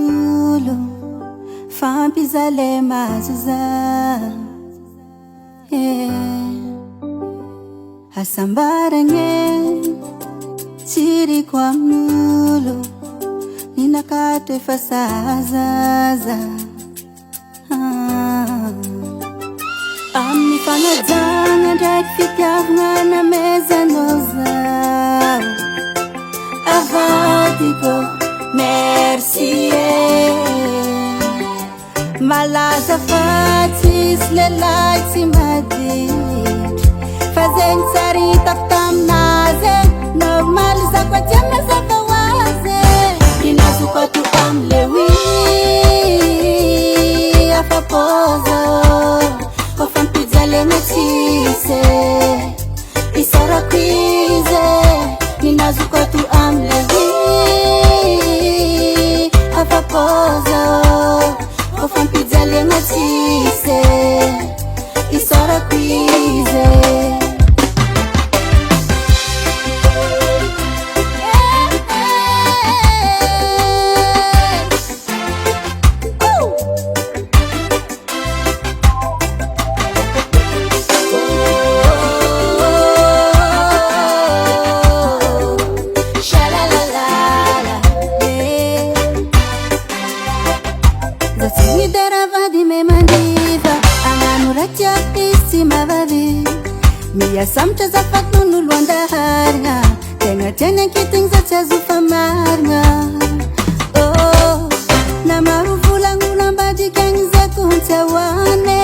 amin'olo fampizale mazoza asambaragny tsiriko amin'olo ninakato efa sazaza amin'ny fanajagna ndraiky fitiavagna namezanao zao avadiko merci malaza fa tsisy lelay tsy maditry fa zegny tsaritako taminazy normal zako atia mazava hoazy inazoko ato amle wi afapoza kofampijalena tsise isarako izy ninazoko ato amle wi afapoza kofampijalena tsise isarako izy Samtra zafat nunulu andaharna Tenga tena kiting za chazu famarna Oh, na marufulang ulang badi kang za kuntawane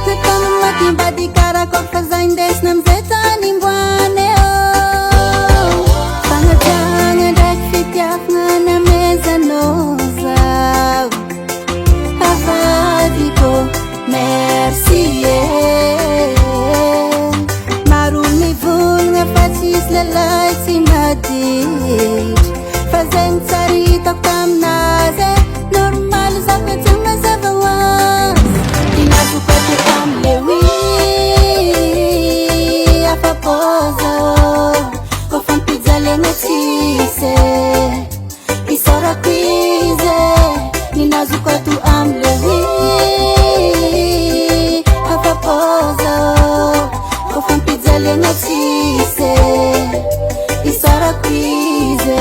Na tanong wating badi karakot fazain des nam zeta nimbwane Oh, pangatangan dak fitiaf nga na meza nozaw Havadiko, merci lalay si madit fazeng tsaritak taminazy normal zako atyang mazava hoazy inazoko ato amle wi afapoza kofampijalena tsise isarako izy ninazoko ato amle wi afapoza kofampijalena tsise isarako izy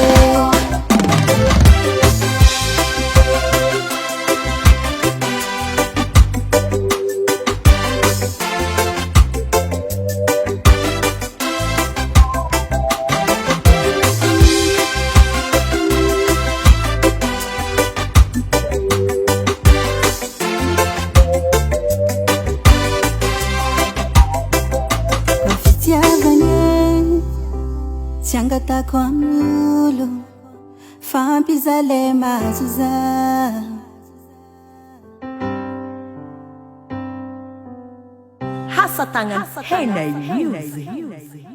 Tiangatako amin'olo fampizale mazoza Hasatangan Henay Music.